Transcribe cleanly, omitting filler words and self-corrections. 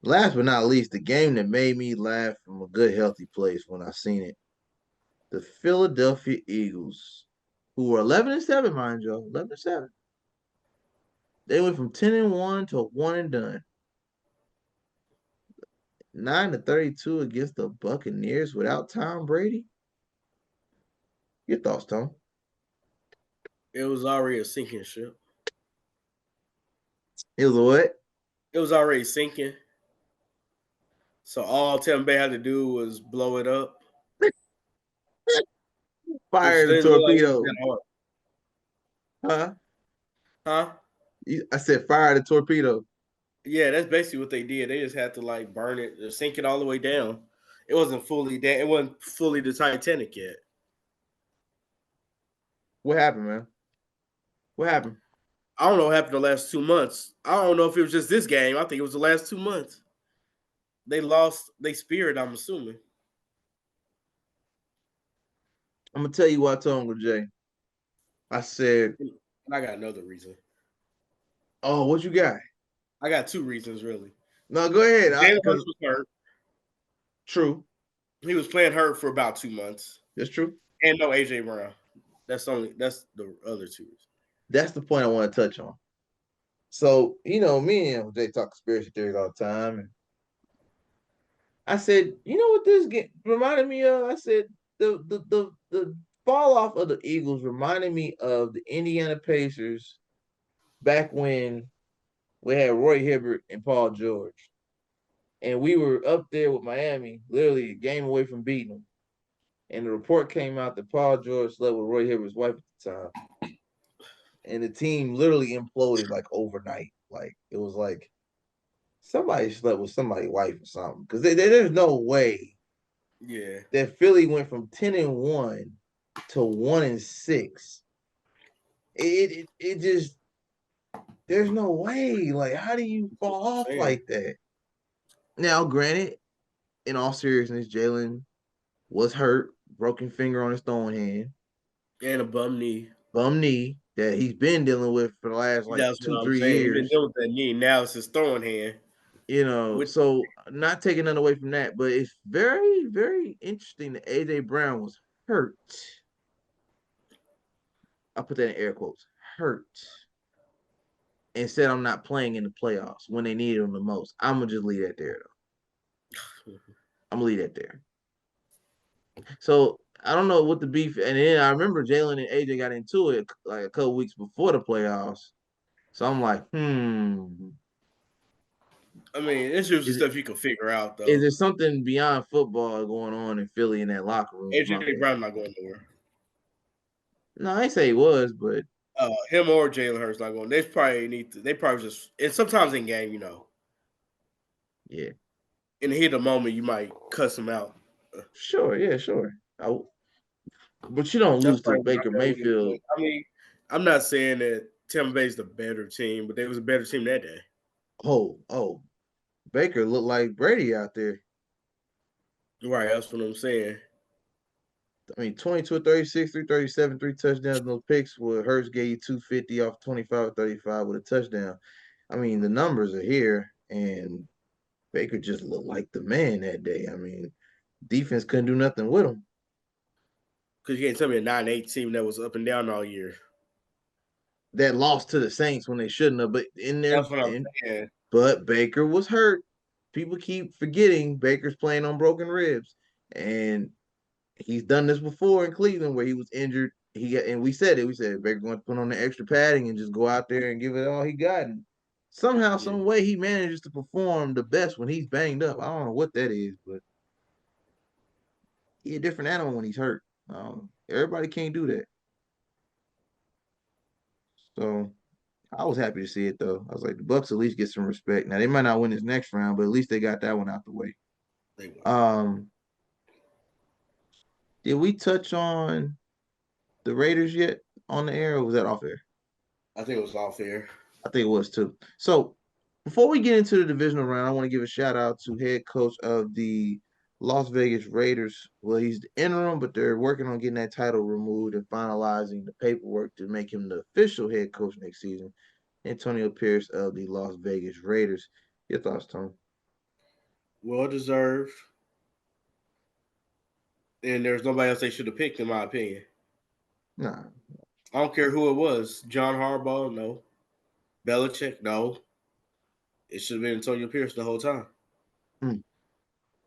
Last but not least, the game that made me laugh from a good, healthy place when I seen it. The Philadelphia Eagles, who were 11-7, mind you, 11-7. They went from 10-1 to one and done. 9-32 against the Buccaneers without Tom Brady. Your thoughts, Tom? It was already a sinking ship. It was a what? It was already sinking. So all Tampa Bay had to do was blow it up, which Fire the didn't look like it was torpedo. that hard. Huh? Huh? I said fire the torpedo. Yeah, that's basically what they did. They just had to like burn it or sink it all the way down. It wasn't fully down. It wasn't fully the Titanic yet. What happened, man? What happened? I don't know what happened the last 2 months. I don't know if it was just this game. I think it was the last 2 months. They lost their spirit, I'm assuming. I'm gonna tell you what I told Uncle Jay. I said, And I got another reason. "Oh, what you got?" I got two reasons really. No, go ahead. Jalen Because Hurts was hurt. true, He was playing hurt for about 2 months. that's true. And no AJ Brown. That's the other two. That's the point I want to touch on. So, me and Jay talk conspiracy theories all the time, and I said, you know what this game reminded me of? I said the fall off of the Eagles reminded me of the Indiana Pacers back when we had Roy Hibbert and Paul George. And we were up there with Miami, literally a game away from beating them. And the report came out that Paul George slept with Roy Hibbert's wife at the time. And the team literally imploded like overnight. Like it was like somebody slept with somebody's wife or something. Because there's no way Yeah. that Philly went from 10-1 to 1-6. It just there's no way. Like, how do you fall off Saying. like that? Now, granted, in all seriousness, Jalen was hurt, broken finger on his throwing hand, And a bum knee. bum knee that he's been dealing with for the last like That's two, what I'm three saying. He been years. dealing with that knee. Now it's his throwing hand. With So not taking none away from that, but it's very, very interesting that AJ Brown was hurt. I put that in air quotes, hurt, and said I'm not playing in the playoffs when they needed him the most. I'm gonna just leave that there though. I'm gonna leave that there. So I don't know what the beef, and then I remember Jalen and AJ got into it like a couple weeks before the playoffs. So I'm like, I mean, it's usually is it stuff you can figure out is though. there something beyond football going on in Philly in that locker room? Is my AJ question. Brown not going nowhere. No, I ain't say he was, but Him or Jalen Hurts not going. They probably need to. They probably just. And sometimes in game, yeah, in the heat of the moment, you might cuss him out. sure, yeah, sure. But you don't That's lose to probably what Baker I know what he Mayfield. doing. I mean, I'm not saying that Tampa Bay's the better team, but they was a better team that day. Oh, Baker looked like Brady out there. Right, that's what I'm saying. I mean, 22 36, 337, three touchdowns, no picks. Where Hurts gave you 250 off 25 35 with a touchdown. I mean, the numbers are here, and Baker just looked like the man that day. I mean, defense couldn't do nothing with him. Because you can't tell me a 9-8 team that was up and down all year. That lost to the Saints when they shouldn't have, but That's what I'm saying. but Baker was hurt. People keep forgetting Baker's playing on broken ribs, and he's done this before in Cleveland where he was injured. And we said it. We said Baker going to put on the extra padding and just go out there and give it all he got. And somehow, Yeah. some way, he manages to perform the best when he's banged up. I don't know what that is, but he's a different animal when he's hurt. Everybody can't do that. So I was happy to see it though. I was like, the Bucs at least get some respect. Now they might not win this next round, but at least they got that one out the way. They won. Um, did we touch on the Raiders yet on the air, or was that off air? I think it was all fair. I think it was too. So before we get into the divisional round, I want to give a shout out to head coach of the Las Vegas Raiders. Well, he's the interim, but they're working on getting that title removed and finalizing the paperwork to make him the official head coach next season. Antonio Pierce of the Las Vegas Raiders. Your thoughts, Tom? well deserved, and there's nobody else they should have picked, in my opinion. Nah. I don't care who it was. John Harbaugh, no. Belichick, no. It should have been Antonio Pierce the whole time.